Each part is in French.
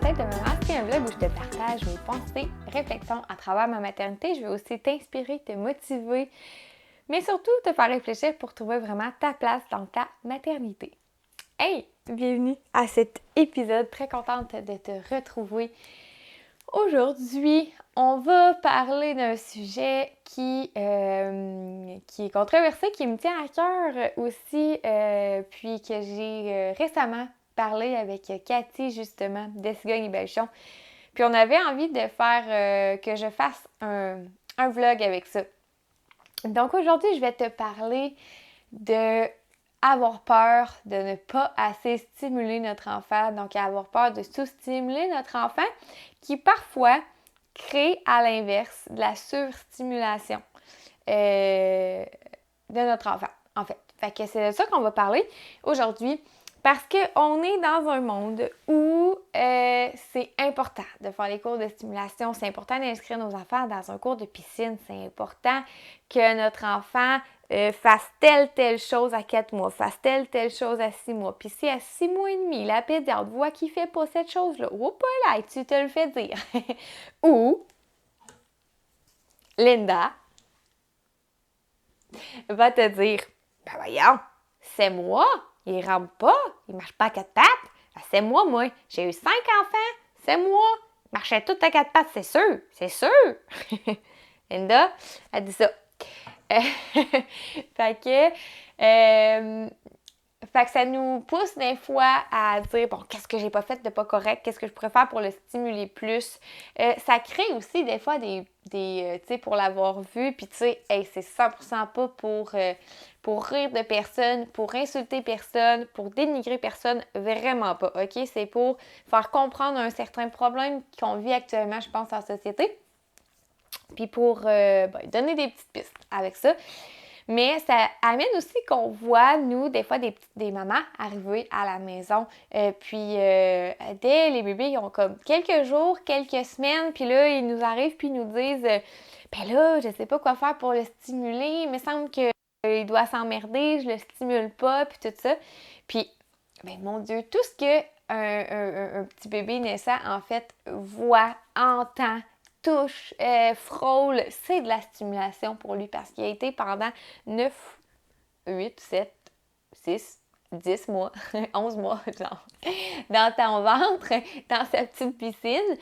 Tête de maman, c'est un vlog où je te partage mes pensées, réflexions à travers ma maternité. Je vais aussi t'inspirer, te motiver, mais surtout te faire réfléchir pour trouver vraiment ta place dans ta maternité. Hey! Bienvenue à cet épisode. Très contente de te retrouver. Aujourd'hui, on va parler d'un sujet qui est controversé, qui me tient à cœur aussi, puis que j'ai récemment parlé avec Cathy, justement, de Cigogne et Belchon. Puis on avait envie de faire que je fasse un vlog avec ça. Donc aujourd'hui, je vais te parler de avoir peur de ne pas assez stimuler notre enfant, donc avoir peur de sous-stimuler notre enfant, qui parfois crée à l'inverse de la surstimulation de notre enfant, en fait. Fait que c'est de ça qu'on va parler aujourd'hui, parce qu'on est dans un monde où c'est important de faire des cours de stimulation, c'est important d'inscrire nos enfants dans un cours de piscine, c'est important que notre enfant fasse telle chose à 4 mois, fasse telle chose à 6 mois. Puis si à 6 mois et demi, la pédiatre voit qu'il ne fait pas cette chose-là, oups là, tu te le fais dire. Ou Linda va te dire, ben voyons, c'est moi, il rampe pas, il marche pas à 4 pattes. Ben, c'est moi, j'ai eu 5 enfants, c'est moi. Il marchait tout à 4 pattes, c'est sûr. Linda, elle dit ça. Fait que ça nous pousse des fois à dire, bon, qu'est-ce que j'ai pas fait de pas correct? Qu'est-ce que je pourrais faire pour le stimuler plus? Ça crée aussi des fois tu sais, pour l'avoir vu, puis tu sais, hey, c'est 100% pas pour rire de personne, pour insulter personne, pour dénigrer personne, vraiment pas, OK? C'est pour faire comprendre un certain problème qu'on vit actuellement, je pense, en société, puis pour donner des petites pistes avec ça. Mais ça amène aussi qu'on voit, nous, des fois, des mamans arriver à la maison. Dès les bébés, ils ont comme quelques jours, quelques semaines, puis là, ils nous arrivent puis ils nous disent ben là, je sais pas quoi faire pour le stimuler, il me semble qu'il doit s'emmerder, je le stimule pas, puis tout ça. Puis, ben mon Dieu, tout ce que un petit bébé naissant, en fait, voit, entend, touche, frôle, c'est de la stimulation pour lui parce qu'il a été pendant 9, 8, 7, 6, 10 mois, 11 mois, genre, dans ton ventre, dans sa petite piscine.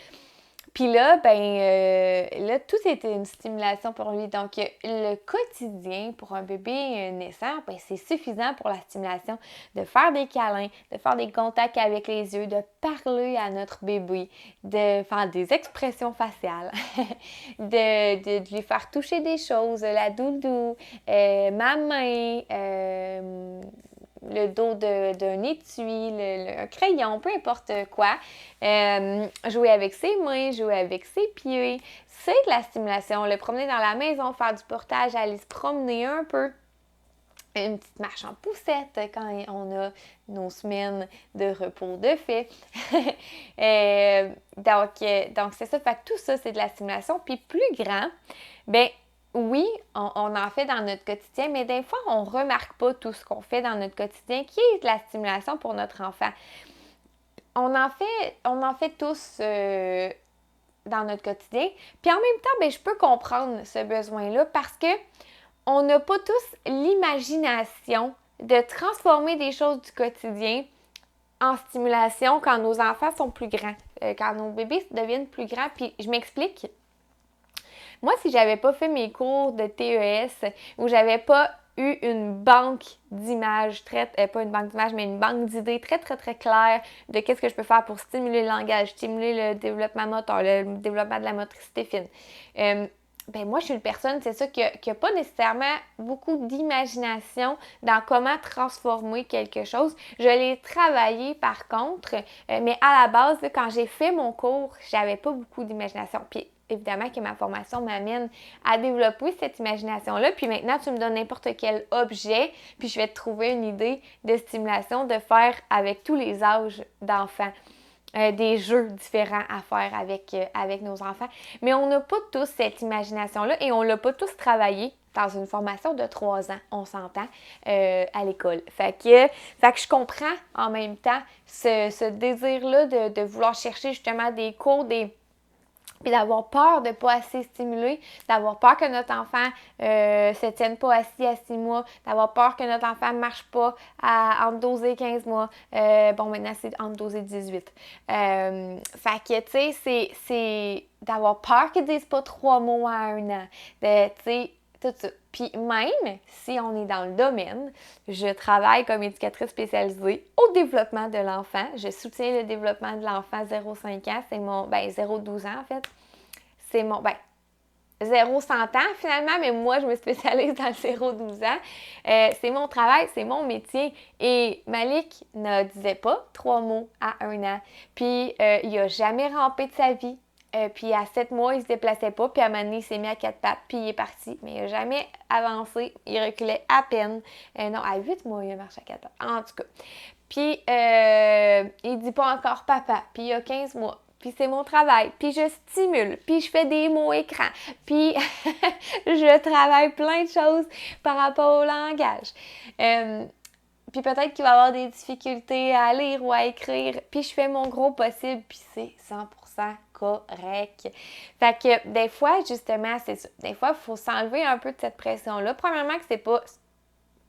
Puis là, là, tout était une stimulation pour lui. Donc, le quotidien pour un bébé naissant, c'est suffisant pour la stimulation de faire des câlins, de faire des contacts avec les yeux, de parler à notre bébé, de faire des expressions faciales, de lui faire toucher des choses, la doudou, ma main, le dos d'un étui, un crayon, peu importe quoi. Jouer avec ses mains, jouer avec ses pieds. C'est de la stimulation. Le promener dans la maison, faire du portage, aller se promener un peu. Une petite marche en poussette quand on a nos semaines de repos de fait. Donc, c'est ça. Fait que tout ça, c'est de la stimulation. Puis plus grand, oui, on en fait dans notre quotidien, mais des fois, on ne remarque pas tout ce qu'on fait dans notre quotidien qui est de la stimulation pour notre enfant. On en fait tous dans notre quotidien. Puis en même temps, je peux comprendre ce besoin-là parce que on n'a pas tous l'imagination de transformer des choses du quotidien en stimulation quand nos enfants sont plus grands, quand nos bébés deviennent plus grands. Puis je m'explique. Moi, si j'avais pas fait mes cours de TES ou j'avais pas eu une banque d'images, pas une banque d'images, mais une banque d'idées très, très, très claire de qu'est-ce que je peux faire pour stimuler le langage, stimuler le développement moteur, le développement de la motricité fine. Moi, je suis une personne, c'est ça, qui n'a pas nécessairement beaucoup d'imagination dans comment transformer quelque chose. Je l'ai travaillé, par contre, mais à la base, quand j'ai fait mon cours, j'avais pas beaucoup d'imagination. Puis, évidemment que ma formation m'amène à développer cette imagination-là. Puis maintenant, tu me donnes n'importe quel objet, puis je vais te trouver une idée de stimulation de faire avec tous les âges d'enfants. Des jeux différents à faire avec nos enfants. Mais on n'a pas tous cette imagination-là et on ne l'a pas tous travaillé dans une formation de 3 ans, on s'entend, à l'école. Fait que je comprends en même temps ce désir-là de vouloir chercher justement des cours, puis d'avoir peur de ne pas assez stimuler, d'avoir peur que notre enfant se tienne pas assis à 6 mois, d'avoir peur que notre enfant ne marche pas entre 12 et 15 mois. Maintenant, c'est entre 12 et 18. Fait que, tu sais, c'est d'avoir peur qu'ils ne disent pas 3 mots à 1 an. Tu sais, tout ça. Puis même si on est dans le domaine, je travaille comme éducatrice spécialisée au développement de l'enfant. Je soutiens le développement de l'enfant 0-5 ans. C'est mon... 0-12 ans, en fait. C'est mon... 0-100 ans, finalement, mais moi, je me spécialise dans le 0-12 ans. C'est mon travail, c'est mon métier. Et Malik ne disait pas 3 mots à 1 an. Puis, il n'a jamais rampé de sa vie. Puis à 7 mois, il ne se déplaçait pas. Puis à un moment donné, il s'est mis à 4 pattes, puis il est parti. Mais il n'a jamais avancé. Il reculait à peine. Non, à 8 mois, il a marché à 4 pattes. En tout cas. Puis il ne dit pas encore papa. Puis il a 15 mois. Puis c'est mon travail. Puis je stimule. Puis je fais des mots écran. Puis je travaille plein de choses par rapport au langage. Puis peut-être qu'il va avoir des difficultés à lire ou à écrire. Puis je fais mon gros possible. Puis c'est 100% correct. Fait que des fois, justement, c'est ça. Des fois, il faut s'enlever un peu de cette pression-là. Premièrement, que c'est pas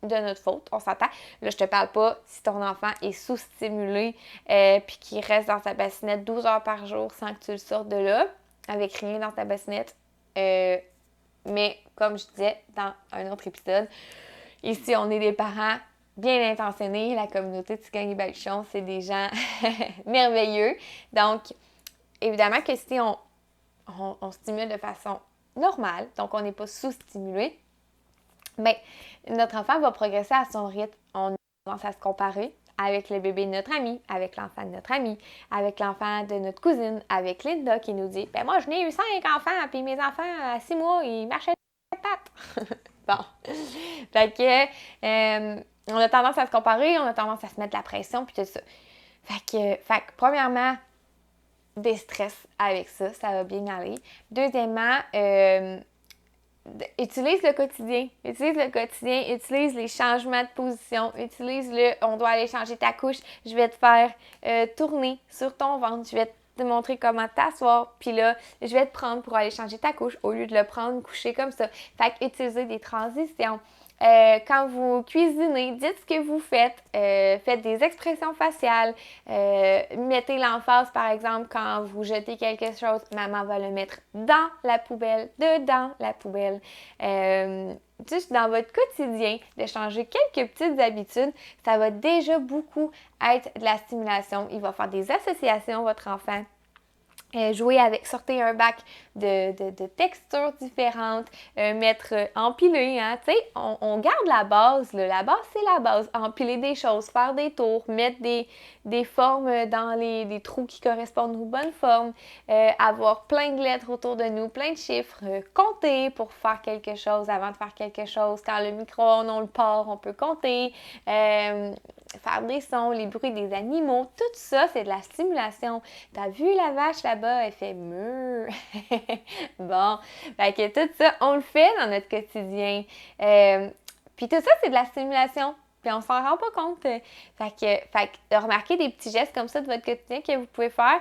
de notre faute, on s'entend. Là, je te parle pas si ton enfant est sous-stimulé puis qu'il reste dans sa bassinette 12 heures par jour sans que tu le sortes de là, avec rien dans ta bassinette. Mais comme je disais dans un autre épisode, ici, on est des parents bien intentionnés. La communauté de Tigane et Baluchon, c'est des gens merveilleux. Donc, évidemment que si on stimule de façon normale, donc on n'est pas sous-stimulé, bien, notre enfant va progresser à son rythme. On commence à se comparer avec le bébé de notre ami, avec l'enfant de notre ami, avec l'enfant de notre cousine, avec Linda qui nous dit « Ben moi, je n'ai eu 5 enfants, puis mes enfants, à 6 mois, ils marchaient de pattes. » Bon. Fait que, on a tendance à se comparer, on a tendance à se mettre la pression, puis tout ça. Fait que premièrement, déstresse avec ça, ça va bien aller. Deuxièmement, utilise le quotidien, utilise les changements de position, on doit aller changer ta couche, je vais te faire tourner sur ton ventre, je vais te montrer comment t'asseoir, puis là, je vais te prendre pour aller changer ta couche au lieu de le prendre couché comme ça. Fait que utiliser des transitions. Quand vous cuisinez, dites ce que vous faites, faites des expressions faciales, mettez l'emphase par exemple quand vous jetez quelque chose, maman va le mettre dans la poubelle, dedans la poubelle. Juste dans votre quotidien, de changer quelques petites habitudes, ça va déjà beaucoup être de la stimulation. Il va faire des associations, votre enfant. Jouer avec, sortir un bac de textures différentes, empiler, hein, tu sais, on garde la base, là. La base, c'est la base. Empiler des choses, faire des tours, mettre des formes dans des trous qui correspondent aux bonnes formes, avoir plein de lettres autour de nous, plein de chiffres, compter pour faire quelque chose avant de faire quelque chose. Quand le micro-ondes, on le part, on peut compter, faire des sons, les bruits des animaux, tout ça, c'est de la stimulation. T'as vu la vache là-bas? Elle fait meuh. Bon, fait que tout ça, on le fait dans notre quotidien. Puis tout ça, c'est de la stimulation. Puis on s'en rend pas compte. Fait que remarquez des petits gestes comme ça de votre quotidien que vous pouvez faire.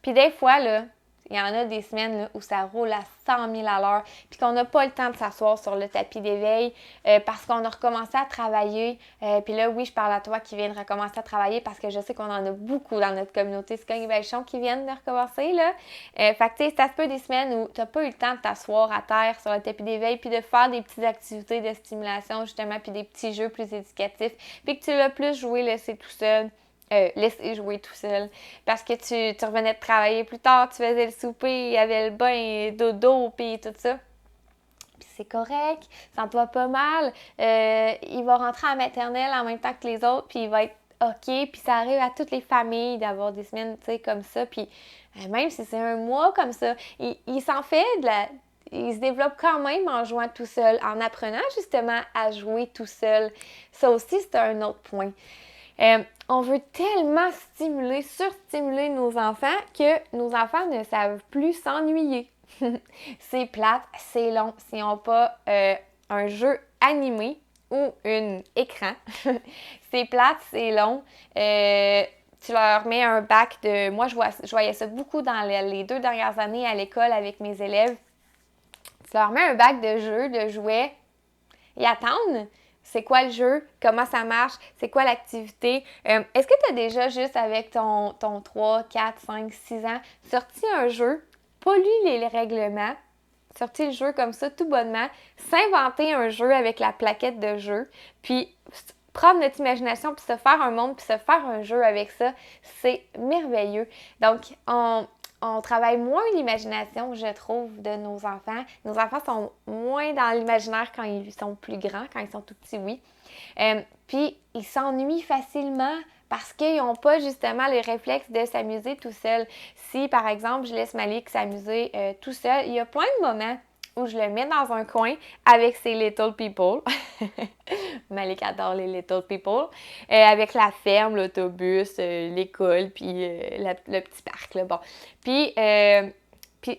Puis des fois, là, il y en a des semaines là, où ça roule à 100 000 à l'heure, puis qu'on n'a pas le temps de s'asseoir sur le tapis d'éveil parce qu'on a recommencé à travailler. Puis là, oui, je parle à toi qui viens de recommencer à travailler parce que je sais qu'on en a beaucoup dans notre communauté Tigane et Baluchon qui viennent de recommencer. Là. Fait que, tu sais, ça se peut des semaines où tu n'as pas eu le temps de t'asseoir à terre sur le tapis d'éveil puis de faire des petites activités de stimulation, justement, puis des petits jeux plus éducatifs, puis que tu l'as plus joué laissé tout seul. Laisser jouer tout seul. Parce que tu revenais de travailler plus tard, tu faisais le souper, il y avait le bain, dodo, puis tout ça. Puis c'est correct, sens-toi pas mal. Il va rentrer en maternelle en même temps que les autres, puis il va être OK. Puis ça arrive à toutes les familles d'avoir des semaines, tu sais, comme ça. Puis même si c'est un mois comme ça, il s'en fait il se développe quand même en jouant tout seul, en apprenant justement à jouer tout seul. Ça aussi, c'est un autre point. On veut tellement surstimuler nos enfants que nos enfants ne savent plus s'ennuyer. C'est plate, c'est long. S'ils n'ont pas un jeu animé ou un écran. C'est plate, c'est long. Tu leur mets un bac de... Moi, je voyais ça beaucoup dans les 2 dernières années à l'école avec mes élèves. Tu leur mets un bac de jeux, de jouets. Ils attendent. C'est quoi le jeu? Comment ça marche? C'est quoi l'activité? Est-ce que tu as déjà, juste avec ton 3, 4, 5, 6 ans, sorti un jeu, pas lu les règlements, sorti le jeu comme ça tout bonnement, s'inventer un jeu avec la plaquette de jeu, puis prendre notre imagination, puis se faire un monde, puis se faire un jeu avec ça, c'est merveilleux. Donc, on travaille moins l'imagination, je trouve, de nos enfants. Nos enfants sont moins dans l'imaginaire quand ils sont plus grands, quand ils sont tout petits, oui. Puis, ils s'ennuient facilement parce qu'ils n'ont pas justement le réflexe de s'amuser tout seul. Si, par exemple, je laisse Malik s'amuser tout seul, il y a plein de moments où je le mets dans un coin avec ses little people. Malik adore les little people. Avec la ferme, l'autobus, l'école, puis le petit parc, là, bon. Puis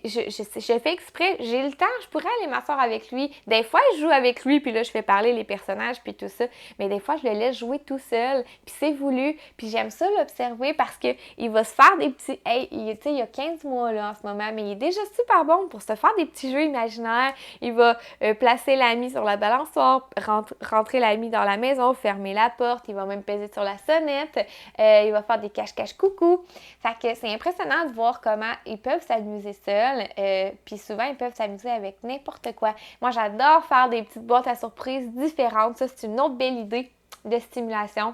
je fais exprès, j'ai le temps, je pourrais aller m'asseoir avec lui. Des fois, je joue avec lui, puis là, je fais parler les personnages, puis tout ça. Mais des fois, je le laisse jouer tout seul, puis c'est voulu. Puis j'aime ça l'observer parce qu'il va se faire des petits... Hey, tu sais, il y a 15 mois, là, en ce moment, mais il est déjà super bon pour se faire des petits jeux imaginaires. Il va placer l'ami sur la balançoire, rentrer l'ami dans la maison, fermer la porte. Il va même peser sur la sonnette. Il va faire des cache-cache coucou. Fait que c'est impressionnant de voir comment ils peuvent s'amuser seuls. Puis souvent, ils peuvent s'amuser avec n'importe quoi. Moi, j'adore faire des petites boîtes à surprises différentes. Ça, c'est une autre belle idée de stimulation.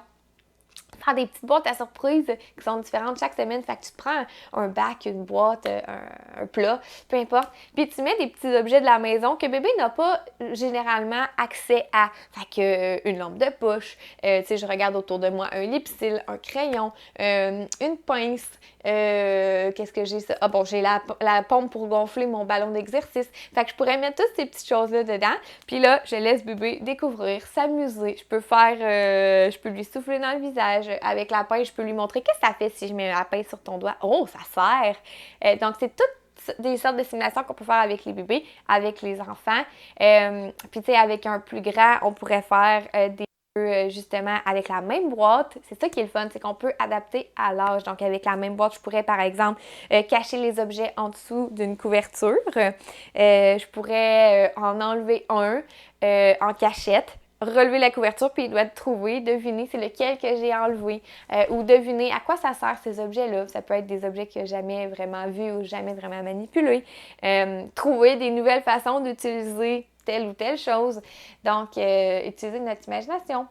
Faire des petites boîtes à surprises qui sont différentes chaque semaine. Fait que tu te prends un bac, une boîte, un plat, peu importe. Puis tu mets des petits objets de la maison que bébé n'a pas généralement accès à. Fait que une lampe de poche, tu sais, je regarde autour de moi un lip-cil, un crayon, une pince. Qu'est-ce que j'ai ça? Ah bon, j'ai la pompe pour gonfler mon ballon d'exercice. Fait que je pourrais mettre toutes ces petites choses-là dedans. Puis là, je laisse bébé découvrir, s'amuser. Je peux lui souffler dans le visage. Avec la pince, je peux lui montrer qu'est-ce que ça fait si je mets la pince sur ton doigt. Oh, ça sert! Donc, c'est toutes des sortes de simulations qu'on peut faire avec les bébés, avec les enfants. Puis, tu sais, avec un plus grand, on pourrait faire des justement avec la même boîte. C'est ça qui est le fun, c'est qu'on peut adapter à l'âge. Donc, avec la même boîte, je pourrais, par exemple, cacher les objets en dessous d'une couverture. Je pourrais en enlever un en cachette, relever la couverture, puis il doit trouver, deviner c'est lequel que j'ai enlevé, ou deviner à quoi ça sert ces objets-là. Ça peut être des objets qu'il n'a jamais vraiment vus ou jamais vraiment manipulés. Trouver des nouvelles façons d'utiliser telle ou telle chose. Donc, utiliser notre imagination.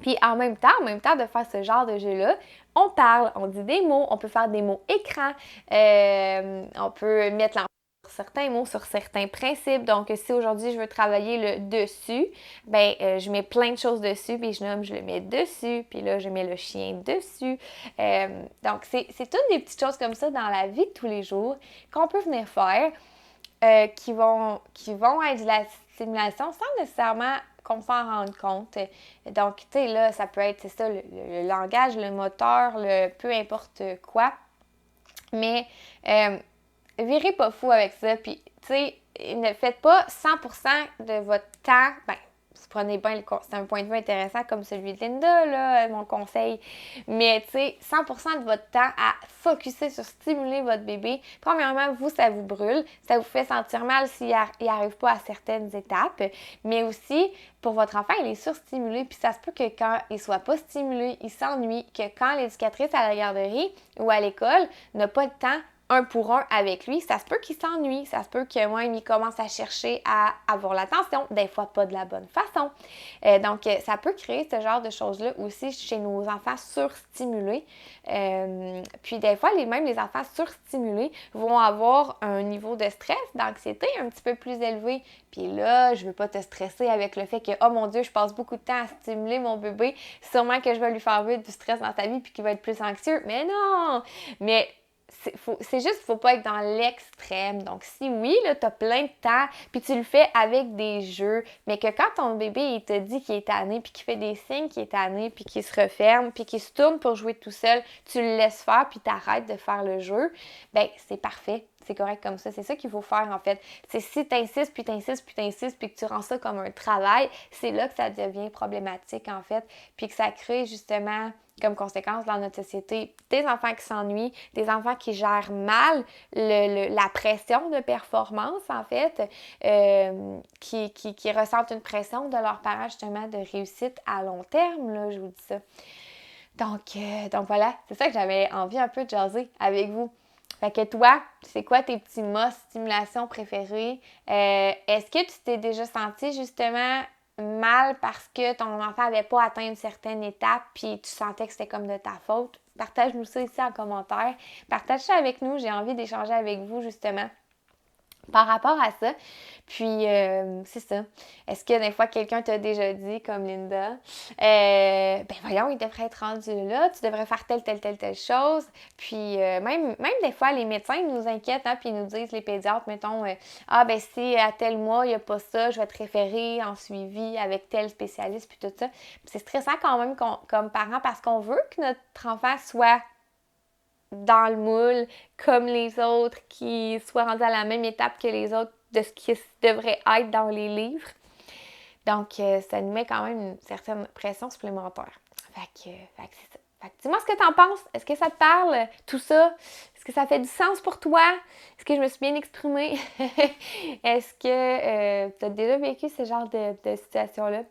Puis en même temps de faire ce genre de jeu-là, on parle, on dit des mots, on peut faire des mots écran, on peut mettre l'emphase sur certains mots, sur certains principes. Donc, si aujourd'hui je veux travailler le dessus, ben je mets plein de choses dessus, puis je le mets dessus, puis là, je mets le chien dessus. Donc, c'est toutes des petites choses comme ça dans la vie de tous les jours qu'on peut venir faire. Qui vont être de la stimulation sans nécessairement qu'on s'en rende compte. Donc, tu sais, là, ça peut être, c'est ça, le langage, le moteur, peu importe quoi. Mais, virez pas fou avec ça. Puis, tu sais, ne faites pas 100% de votre temps. Ben, prenez bien c'est un point de vue intéressant comme celui de Linda, là, mon conseil. Mais, tu sais, 100% de votre temps à focusser sur stimuler votre bébé. Premièrement, vous, ça vous brûle. Ça vous fait sentir mal s'il n'arrive pas à certaines étapes. Mais aussi, pour votre enfant, il est surstimulé. Puis ça se peut que quand il ne soit pas stimulé, il s'ennuie. Que quand l'éducatrice à la garderie ou à l'école n'a pas de temps un pour un avec lui, ça se peut qu'il s'ennuie, ça se peut que moi, il commence à chercher à avoir l'attention, des fois pas de la bonne façon. Donc, ça peut créer ce genre de choses-là aussi chez nos enfants surstimulés. Puis des fois, même les enfants surstimulés vont avoir un niveau de stress, d'anxiété un petit peu plus élevé. Puis là, je veux pas te stresser avec le fait que, oh mon Dieu, je passe beaucoup de temps à stimuler mon bébé, sûrement que je vais lui faire vivre du stress dans sa vie puis qu'il va être plus anxieux. Mais non! Mais c'est juste, faut pas être dans l'extrême. Donc, si oui, là, t'as plein de temps, puis tu le fais avec des jeux, mais que quand ton bébé, il te dit qu'il est tanné, puis qu'il fait des signes qu'il est tanné, puis qu'il se referme, puis qu'il se tourne pour jouer tout seul, tu le laisses faire, puis t'arrêtes de faire le jeu, ben c'est parfait. c'est correct comme ça. C'est ça qu'il faut faire, en fait. C'est si t'insistes, puis t'insistes, puis t'insistes, puis que tu rends ça comme un travail, c'est là que ça devient problématique, en fait, puis que ça crée, justement, comme conséquence dans notre société, des enfants qui s'ennuient, des enfants qui gèrent mal la pression de performance, en fait, qui ressentent une pression de leurs parents, justement, de réussite à long terme, là, je vous dis ça. Donc voilà, c'est ça que j'avais envie un peu de jaser avec vous. Fait que toi, c'est quoi tes petits mots stimulation préférés? Est-ce que tu t'es déjà senti justement mal parce que ton enfant n'avait pas atteint une certaine étape puis tu sentais que c'était comme de ta faute? Partage-nous ça ici en commentaire. Partage ça avec nous, j'ai envie d'échanger avec vous justement par rapport à ça. Puis, c'est ça. Est-ce que des fois, quelqu'un t'a déjà dit, comme Linda, ben voyons, il devrait être rendu là, tu devrais faire telle chose. Puis, même des fois, les médecins ils nous inquiètent, hein, puis ils nous disent, les pédiatres, mettons, ah, ben si à tel mois, il n'y a pas ça, je vais te référer en suivi avec tel spécialiste, puis tout ça. Puis c'est stressant quand même comme parents parce qu'on veut que notre enfant soit dans le moule, comme les autres, qui soient rendus à la même étape que les autres de ce qui devrait être dans les livres. Donc, ça nous met quand même une certaine pression supplémentaire. Fait que c'est ça. Fait que dis-moi ce que t'en penses. Est-ce que ça te parle, tout ça? Est-ce que ça fait du sens pour toi? Est-ce que je me suis bien exprimée? Est-ce que tu as déjà vécu ce genre de situation-là?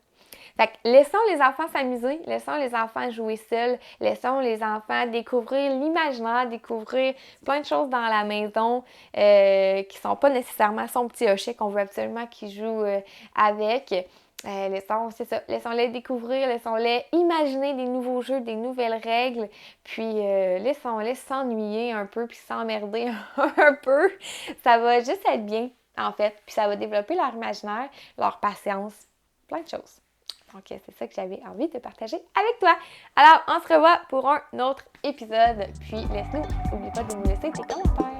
Fait que laissons les enfants s'amuser, laissons les enfants jouer seuls, laissons les enfants découvrir l'imaginaire, découvrir plein de choses dans la maison qui sont pas nécessairement son petit hochet qu'on veut absolument qu'ils jouent avec. Laissons-les découvrir, laissons-les imaginer des nouveaux jeux, des nouvelles règles, puis laissons-les s'ennuyer un peu, puis s'emmerder un peu. Ça va juste être bien, en fait, puis ça va développer leur imaginaire, leur patience, plein de choses. Donc, c'est ça que j'avais envie de partager avec toi. Alors, on se revoit pour un autre épisode. Puis, n'oublie pas de nous laisser tes commentaires.